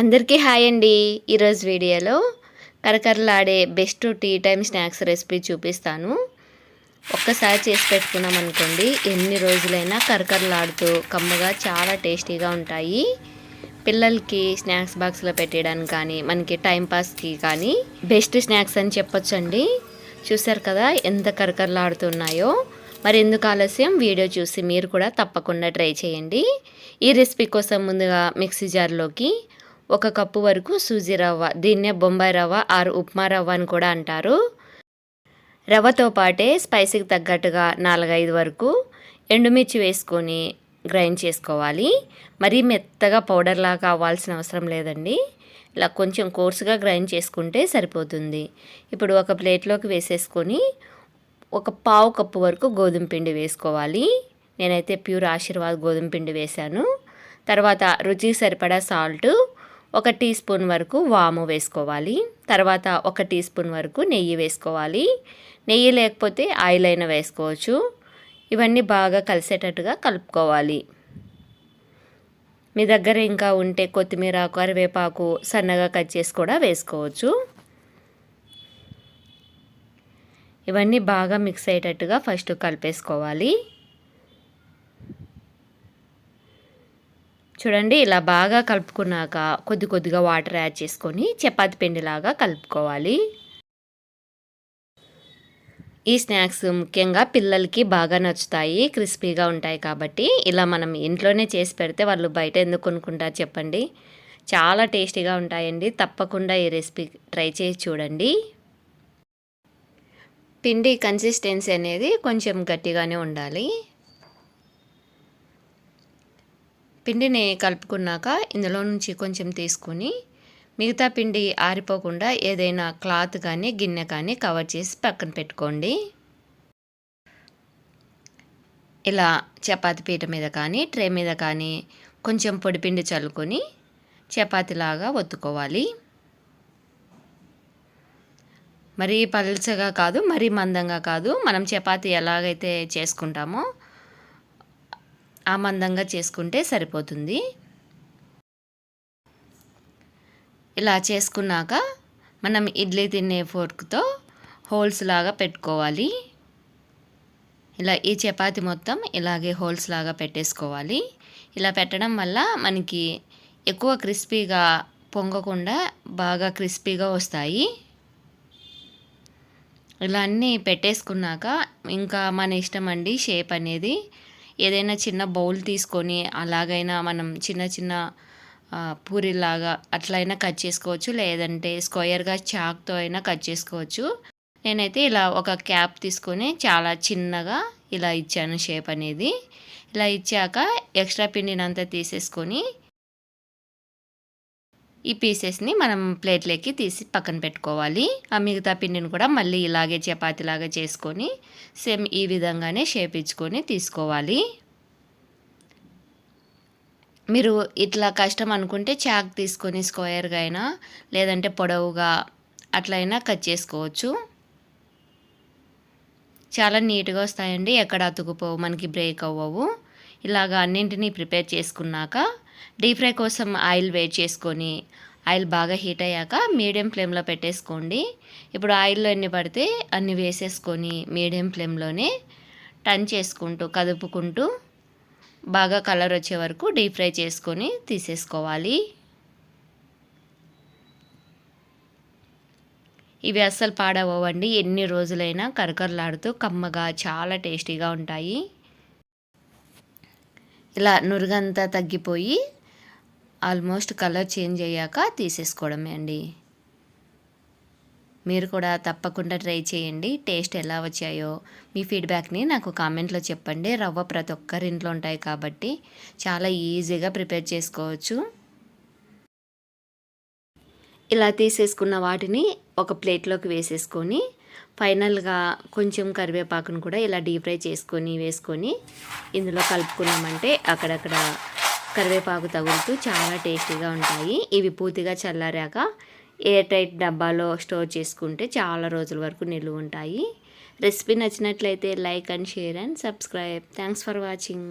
అందరికీ హాయ్ అండి. ఈరోజు వీడియోలో కరకరలాడే best tea time snacks recipe చూపిస్తాను. ఒక్కసారి చేసి పెట్టుకున్నాం అనుకోండి, ఎన్ని రోజులైనా కరకరలాడుతూ కమ్మగా చాలా టేస్టీగా ఉంటాయి. పిల్లలకి స్నాక్స్ బాక్స్లో పెట్టడానికి కానీ మనకి టైంపాస్కి కానీ బెస్ట్ స్నాక్స్ అని చెప్పొచ్చండి. చూసారు కదా ఎంత కరకరలాడుతున్నాయో. మరి ఎందుకు ఆలస్యం, వీడియో చూసి మీరు కూడా తప్పకుండా ట్రై చేయండి. ఈ రెసిపీ కోసం ముందుగా మిక్సీ జార్లోకి 1 కప్పు వరకు సూజీ రవ్వ, దీన్నే బొంబాయి రవ్వ ఆరు ఉప్మా రవ్వ అని కూడా అంటారు. రవ్వతో పాటే స్పైసీకి తగ్గట్టుగా 4-5 వరకు ఎండుమిర్చి వేసుకొని గ్రైండ్ చేసుకోవాలి. మరీ మెత్తగా పౌడర్ లాగా అవ్వాల్సిన అవసరం లేదండి. ఇలా కొంచెం కోర్సుగా గ్రైండ్ చేసుకుంటే సరిపోతుంది. ఇప్పుడు ఒక ప్లేట్లోకి వేసేసుకొని 1/4 కప్పు వరకు గోధుమ పిండి వేసుకోవాలి. నేనైతే ప్యూర్ ఆశీర్వాద్ గోధుమ పిండి వేశాను. తర్వాత రుచికి సరిపడా సాల్టు, 1 టీ స్పూన్ వరకు వాము వేసుకోవాలి. తర్వాత 1 టీ స్పూన్ వరకు నెయ్యి వేసుకోవాలి. నెయ్యి లేకపోతే ఆయిల్ అయినా వేసుకోవచ్చు. ఇవన్నీ బాగా కలిసేటట్టుగా కలుపుకోవాలి. మీ దగ్గర ఇంకా ఉంటే కొత్తిమీర, కరివేపాకు సన్నగా కట్ చేసి కూడా వేసుకోవచ్చు. ఇవన్నీ బాగా మిక్స్ అయ్యేటట్టుగా ఫస్ట్ కలిపేసుకోవాలి. చూడండి, ఇలా బాగా కలుపుకున్నాక కొద్దిగా వాటర్ యాడ్ చేసుకొని చపాతి పిండిలాగా కలుపుకోవాలి. ఈ స్నాక్స్ ముఖ్యంగా పిల్లలకి బాగా నచ్చుతాయి, క్రిస్పీగా ఉంటాయి కాబట్టి ఇలా మనం ఇంట్లోనే చేసి పెడితే వాళ్ళు బయట ఎందుకు కొనుక్కుంటారు చెప్పండి. చాలా టేస్టీగా ఉంటాయండి. తప్పకుండా ఈ రెసిపీ ట్రై చేసి చూడండి. పిండి కన్సిస్టెన్సీ అనేది కొంచెం గట్టిగానే ఉండాలి. పిండిని కలుపుకున్నాక ఇందులో నుంచి కొంచెం తీసుకొని మిగతా పిండి ఆరిపోకుండా ఏదైనా క్లాత్ కానీ గిన్నె కానీ కవర్ చేసి పక్కన పెట్టుకోండి. ఇలా చపాతీ పీట మీద కానీ ట్రే మీద కానీ కొంచెం పొడిపిండి చల్లుకొని చపాతీలాగా ఒత్తుకోవాలి. మరీ పల్చగా కాదు, మరీ మందంగా కాదు. మనం చపాతీ ఎలాగైతే చేసుకుంటామో ఆ మందంగా చేసుకుంటే సరిపోతుంది. ఇలా చేసుకున్నాక మనం ఇడ్లీ తినే ఫోర్క్తో హోల్స్ లాగా పెట్టుకోవాలి. ఇలా ఈ చపాతీ మొత్తం ఇలాగే హోల్స్ లాగా పెట్టేసుకోవాలి. ఇలా పెట్టడం వల్ల మనకి ఎక్కువ క్రిస్పీగా పొంగకుండా బాగా క్రిస్పీగా వస్తాయి. ఇలా అన్నీ పెట్టేసుకున్నాక ఇంకా మన ఇష్టం అండి షేప్ అనేది. ఏదైనా చిన్న బౌల్ తీసుకొని అలాగైనా మనం చిన్న పూరిలాగా అట్లయినా కట్ చేసుకోవచ్చు, లేదంటే స్క్వేర్గా చాక్తో అయినా కట్ చేసుకోవచ్చు. నేనైతే ఇలా ఒక క్యాప్ తీసుకొని చాలా చిన్నగా ఇలా ఇచ్చాను షేప్ అనేది. ఇలా ఇచ్చాక ఎక్స్ట్రా పిండినంతా తీసేసుకొని ఈ పీసెస్ని మనం ప్లేట్లోకి తీసి పక్కన పెట్టుకోవాలి. ఆ మిగతా పిండిని కూడా మళ్ళీ ఇలాగే చపాతీలాగా చేసుకొని సేమ్ ఈ విధంగానే షేప్ ఇచ్చుకొని తీసుకోవాలి. మీరు ఇట్లా కష్టం అనుకుంటే చాక్ తీసుకొని స్క్వేర్గా అయినా లేదంటే పొడవుగా అట్లయినా కట్ చేసుకోవచ్చు. చాలా నీట్గా వస్తాయండి, ఎక్కడ అతుకుపోవు, మనకి బ్రేక్ అవ్వవు. ఇలాగ అన్నింటినీ ప్రిపేర్ చేసుకున్నాక డీప్ ఫ్రై కోసం ఆయిల్ వేడి చేసుకొని ఆయిల్ బాగా హీట్ అయ్యాక మీడియం ఫ్లేమ్లో పెట్టేసుకోండి. ఇప్పుడు ఆయిల్లో ఎన్ని పడితే అన్ని వేసేసుకొని మీడియం ఫ్లేమ్లోనే టర్న్ చేసుకుంటూ కదుపుకుంటూ బాగా కలర్ వచ్చే వరకు డీప్ ఫ్రై చేసుకొని తీసేసుకోవాలి. ఇవి అస్సలు పాడవ్వండి, ఎన్ని రోజులైనా కరకరలాడుతూ కమ్మగా చాలా టేస్టీగా ఉంటాయి. ఇలా నురుగంతా తగ్గిపోయి ఆల్మోస్ట్ కలర్ చేంజ్ అయ్యాక తీసేసుకోవడమే అండి. మీరు కూడా తప్పకుండా ట్రై చేయండి. టేస్ట్ ఎలా వచ్చాయో మీ ఫీడ్బ్యాక్ని నాకు కామెంట్లో చెప్పండి. రవ్వ ప్రతి ఒక్కరి ఇంట్లో ఉంటాయి కాబట్టి చాలా ఈజీగా ప్రిపేర్ చేసుకోవచ్చు. ఇలా తీసేసుకున్న వాటిని ఒక ప్లేట్లోకి వేసేసుకొని ఫైనల్గా కొంచెం కరివేపాకును కూడా ఇలా డీప్ ఫ్రై చేసుకొని వేసుకొని ఇందులో కలుపుకున్నామంటే అక్కడక్కడ కరివేపాకు తగులుతూ చాలా టేస్టీగా ఉంటాయి. ఇవి పూర్తిగా చల్లారాక ఎయిర్ టైట్ డబ్బాలో స్టోర్ చేసుకుంటే చాలా రోజుల వరకు నిలువ ఉంటాయి. రెసిపీ నచ్చినట్లయితే like and share and subscribe. Thanks for watching.